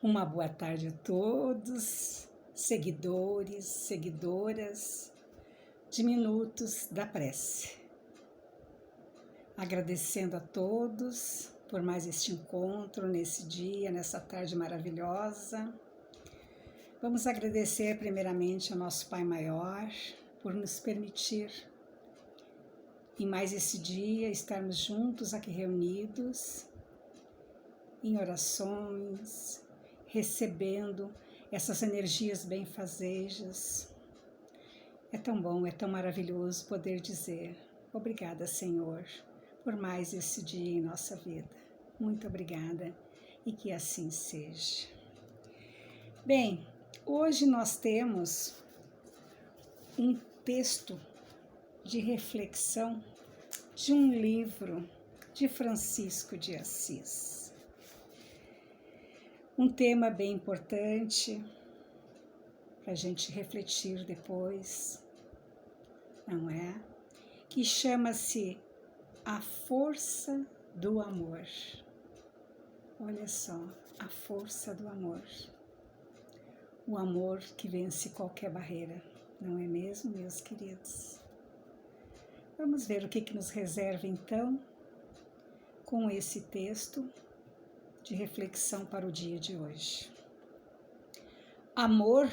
Uma boa tarde a todos, seguidores, seguidoras de Minutos da Prece. Agradecendo a todos por mais este encontro nesse dia, nessa tarde maravilhosa. Vamos agradecer primeiramente ao nosso Pai Maior por nos permitir, em mais esse dia, estarmos juntos aqui reunidos, em orações, recebendo essas energias benfazejas. É tão bom, é tão maravilhoso poder dizer obrigada, Senhor, por mais esse dia em nossa vida. Muito obrigada e que assim seja. Bem, hoje nós temos um texto de reflexão de um livro de Francisco de Assis. Um tema bem importante para a gente refletir depois, não é? Que chama-se A Força do Amor. Olha só, a força do amor. O amor que vence qualquer barreira, não é mesmo, meus queridos? Vamos ver o que nos reserva então com esse texto de reflexão para o dia de hoje. Amor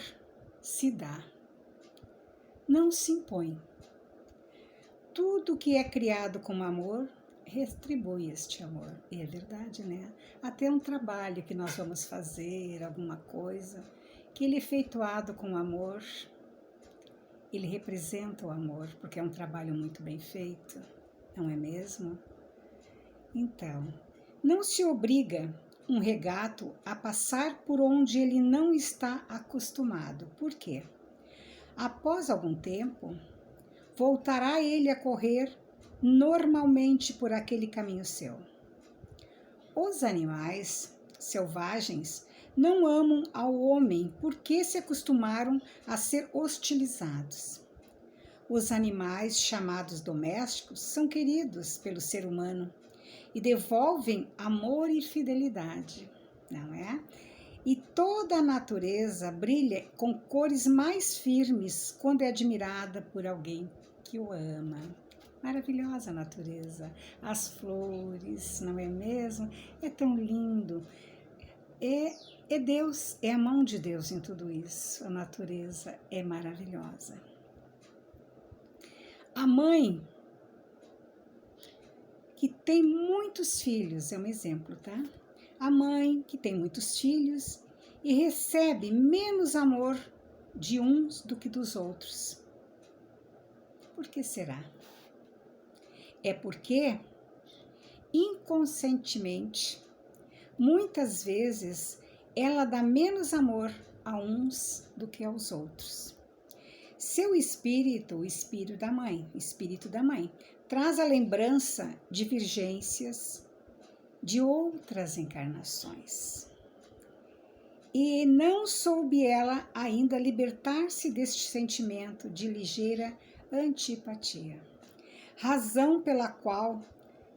se dá, não se impõe. Tudo que é criado com amor retribui este amor. E é verdade, né? Até um trabalho que nós vamos fazer, alguma coisa, que ele é efetuado com amor, ele representa o amor, porque é um trabalho muito bem feito, não é mesmo? Então, não se obriga um regato a passar por onde ele não está acostumado. Por quê? Após algum tempo, voltará ele a correr normalmente por aquele caminho seu. Os animais selvagens não amam ao homem porque se acostumaram a ser hostilizados. Os animais chamados domésticos são queridos pelo ser humano e devolvem amor e fidelidade, não é? E toda a natureza brilha com cores mais firmes quando é admirada por alguém que o ama. Maravilhosa a natureza, as flores, não é mesmo? É tão lindo. É Deus, é a mão de Deus em tudo isso. A natureza é maravilhosa. A mãe que tem muitos filhos, é um exemplo, tá? A mãe que tem muitos filhos e recebe menos amor de uns do que dos outros. Por que será? É porque, inconscientemente, muitas vezes ela dá menos amor a uns do que aos outros. Seu espírito, o espírito da mãe, traz a lembrança de virgências de outras encarnações. E não soube ela ainda libertar-se deste sentimento de ligeira antipatia, razão pela qual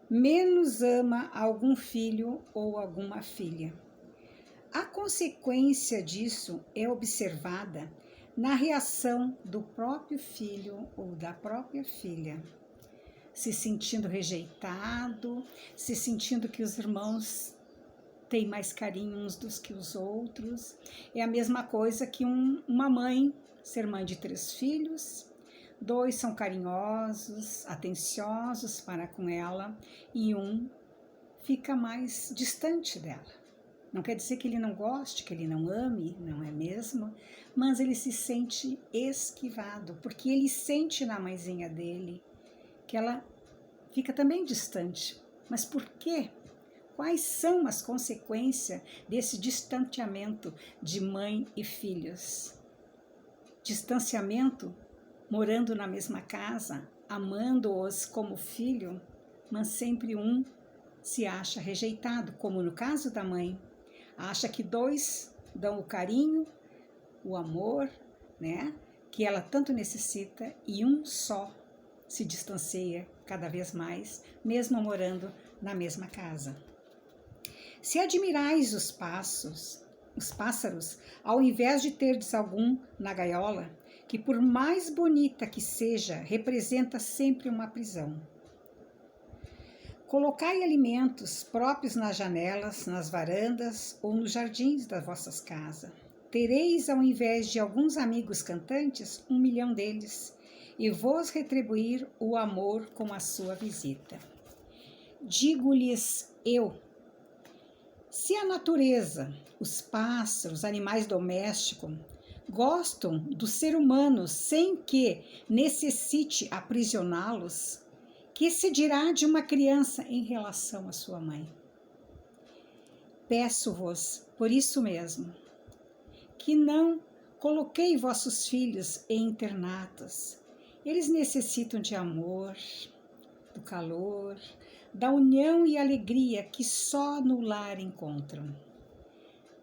menos ama algum filho ou alguma filha. A consequência disso é observada na reação do próprio filho ou da própria filha, se sentindo rejeitado, se sentindo que os irmãos têm mais carinho uns dos que os outros. É a mesma coisa que uma mãe ser mãe de 3 filhos, 2 são carinhosos, atenciosos para com ela e um fica mais distante dela. Não quer dizer que ele não goste, que ele não ame, não é mesmo? Mas ele se sente esquivado, porque ele sente na mãezinha dele que ela fica também distante. Mas por quê? Quais são as consequências desse distanciamento de mãe e filhos? Distanciamento, morando na mesma casa, amando-os como filho, mas sempre um se acha rejeitado, como no caso da mãe. Acha que 2 dão o carinho, o amor, né, que ela tanto necessita, e um só se distancia cada vez mais, mesmo morando na mesma casa. Se admirais os passos os pássaros, ao invés de terdes algum na gaiola, que por mais bonita que seja, representa sempre uma prisão. Colocai alimentos próprios nas janelas, nas varandas ou nos jardins das vossas casas. Tereis, ao invés de alguns amigos cantantes, 1 milhão deles, e vos retribuir o amor com a sua visita. Digo-lhes eu, se a natureza, os pássaros, animais domésticos, gostam do ser humano sem que necessite aprisioná-los, que se dirá de uma criança em relação à sua mãe? Peço-vos, por isso mesmo, que não coloquei vossos filhos em internatos. Eles necessitam de amor, do calor, da união e alegria que só no lar encontram.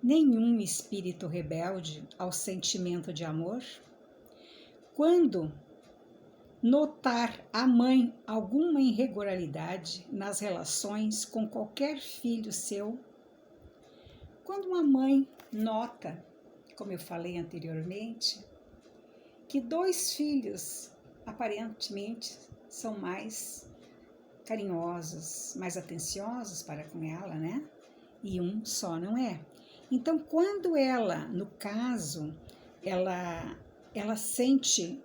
Nenhum espírito rebelde ao sentimento de amor, quando notar a mãe alguma irregularidade nas relações com qualquer filho seu, quando uma mãe nota, como eu falei anteriormente, que 2 filhos aparentemente são mais carinhosos, mais atenciosos para com ela, né? E um só não é. Então, quando ela, no caso, ela sente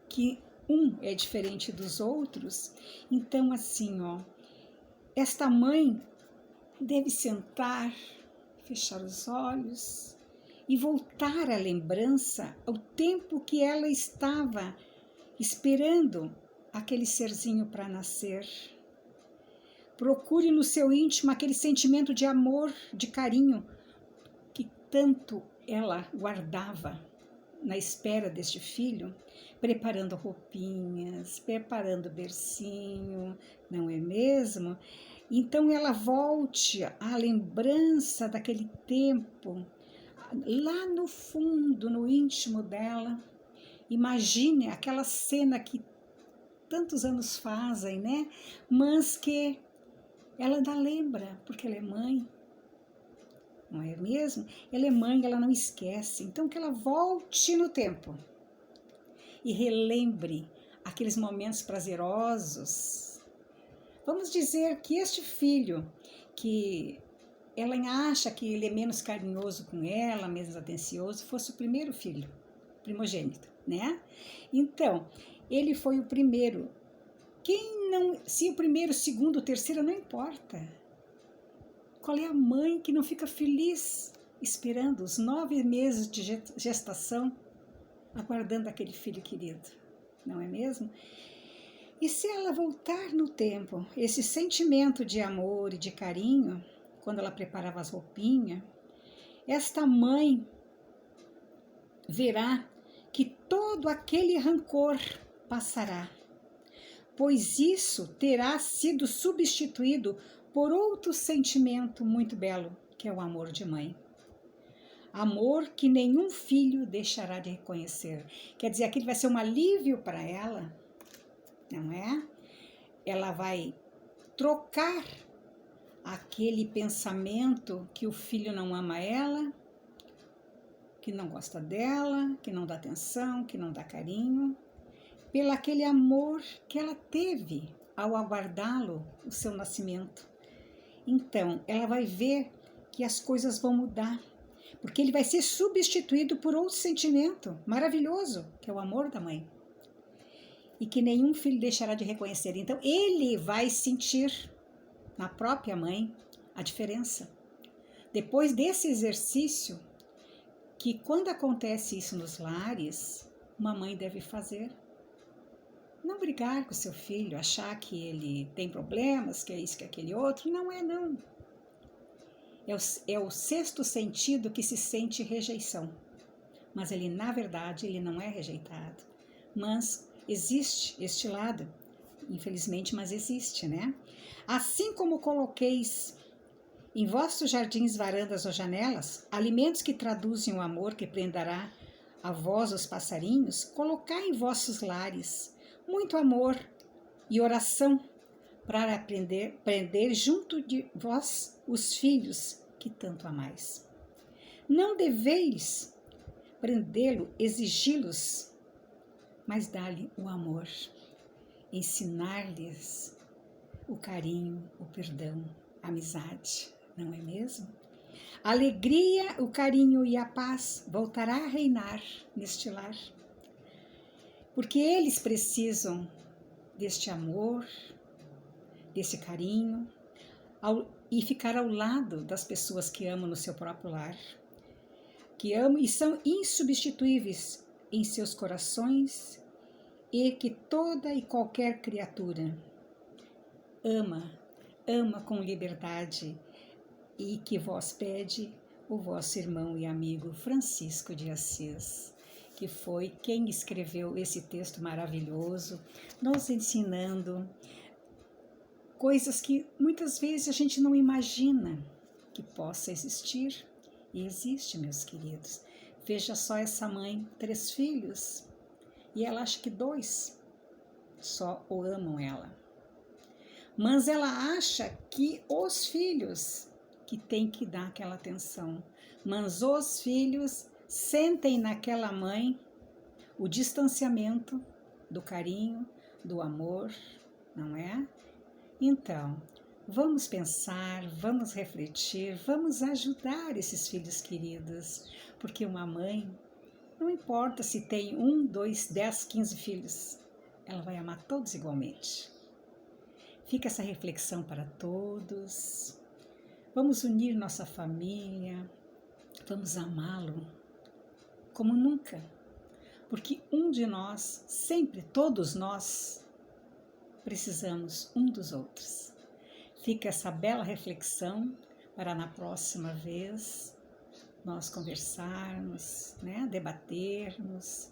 que um é diferente dos outros, então assim, esta mãe deve sentar, fechar os olhos e voltar à lembrança ao tempo que ela estava esperando aquele serzinho para nascer. Procure no seu íntimo aquele sentimento de amor, de carinho, que tanto ela guardava na espera deste filho, preparando roupinhas, preparando bercinho, não é mesmo? Então ela volte à lembrança daquele tempo, lá no fundo, no íntimo dela. Imagine aquela cena que tantos anos fazem, né? Mas que ela ainda lembra, porque ela é mãe, não é mesmo? Ela é mãe, ela não esquece. Então que ela volte no tempo e relembre aqueles momentos prazerosos. Vamos dizer que este filho, que ela acha que ele é menos carinhoso com ela, menos atencioso, fosse o primeiro filho, primogênito, né? Então, ele foi o primeiro. Quem não, se o primeiro, o segundo, o terceiro, não importa. Qual é a mãe que não fica feliz esperando os 9 meses de gestação, aguardando aquele filho querido, não é mesmo? E se ela voltar no tempo, esse sentimento de amor e de carinho, quando ela preparava as roupinhas, esta mãe verá que todo aquele rancor passará, pois isso terá sido substituído por outro sentimento muito belo, que é o amor de mãe. Amor que nenhum filho deixará de reconhecer. Quer dizer, aquilo vai ser um alívio para ela, não é? Ela vai trocar aquele pensamento que o filho não ama ela, que não gosta dela, que não dá atenção, que não dá carinho, pelo aquele amor que ela teve ao aguardá-lo, o seu nascimento. Então, ela vai ver que as coisas vão mudar, porque ele vai ser substituído por outro sentimento maravilhoso, que é o amor da mãe, e que nenhum filho deixará de reconhecer. Então, ele vai sentir na própria mãe a diferença. Depois desse exercício, que quando acontece isso nos lares, uma mãe deve fazer. Não brigar com seu filho, achar que ele tem problemas, que é isso, que é aquele outro. Não é, não. É o sexto sentido que se sente rejeição. Mas ele, na verdade, ele não é rejeitado. Mas existe este lado, infelizmente, mas existe, né? Assim como coloqueis em vossos jardins, varandas ou janelas, alimentos que traduzem o amor que prenderá a vós os passarinhos, colocai em vossos lares muito amor e oração para prender junto de vós os filhos que tanto amais. Não deveis prendê-lo, exigi-los, mas dá-lhe o amor, ensinar-lhes o carinho, o perdão, a amizade, não é mesmo? A alegria, o carinho e a paz voltará a reinar neste lar, porque eles precisam deste amor, desse carinho, e ficar ao lado das pessoas que amam no seu próprio lar, que amam e são insubstituíveis em seus corações, e que toda e qualquer criatura ama com liberdade, e que vos pede o vosso irmão e amigo Francisco de Assis, que foi quem escreveu esse texto maravilhoso, nos ensinando coisas que muitas vezes a gente não imagina que possa existir, e existe, meus queridos. Veja só essa mãe, 3 filhos, e ela acha que 2 só o amam ela. Mas ela acha que os filhos que tem que dar aquela atenção, mas os filhos sentem naquela mãe o distanciamento do carinho, do amor, não é? Então, vamos pensar, vamos refletir, vamos ajudar esses filhos queridos, porque uma mãe, não importa se tem 1, 2, 10, 15 filhos, ela vai amar todos igualmente. Fica essa reflexão para todos. Vamos unir nossa família, vamos amá-lo como nunca, porque um de nós, sempre todos nós, precisamos um dos outros. Fica essa bela reflexão para na próxima vez nós conversarmos, né, debatermos.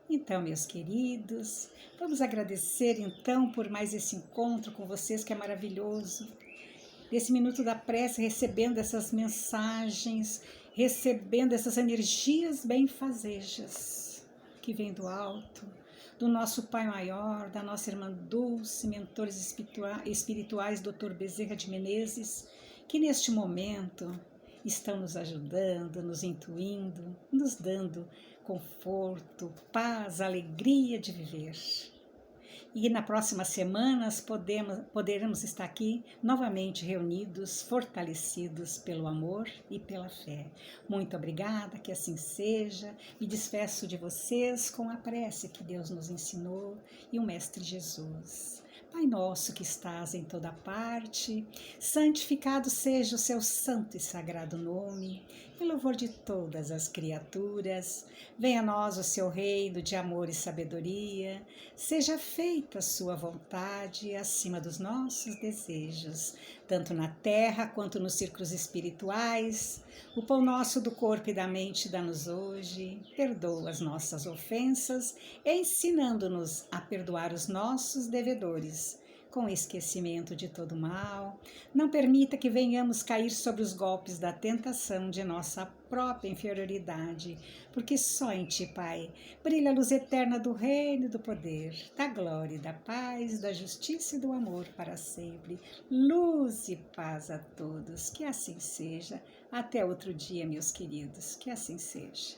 Então, meus queridos, vamos agradecer então por mais esse encontro com vocês que é maravilhoso. Desse minuto da prece, recebendo essas mensagens, recebendo essas energias benfazejas que vêm do alto, do nosso Pai Maior, da nossa Irmã Dulce, mentores espirituais, Dr. Bezerra de Menezes, que neste momento estão nos ajudando, nos intuindo, nos dando conforto, paz, alegria de viver. E na próxima semana poderemos estar aqui novamente reunidos, fortalecidos pelo amor e pela fé. Muito obrigada, que assim seja. Me despeço de vocês com a prece que Deus nos ensinou e o Mestre Jesus. Pai nosso que estás em toda parte, santificado seja o seu santo e sagrado nome, em louvor de todas as criaturas. Venha a nós o seu reino de amor e sabedoria, seja feita a sua vontade acima dos nossos desejos, tanto na terra quanto nos círculos espirituais. O pão nosso do corpo e da mente dá-nos hoje, perdoa as nossas ofensas, ensinando-nos a perdoar os nossos devedores, com esquecimento de todo mal. Não permita que venhamos cair sobre os golpes da tentação de nossa própria inferioridade, porque só em Ti, Pai, brilha a luz eterna do reino e do poder, da glória e da paz, da justiça e do amor para sempre. Luz e paz a todos, que assim seja. Até outro dia, meus queridos, que assim seja.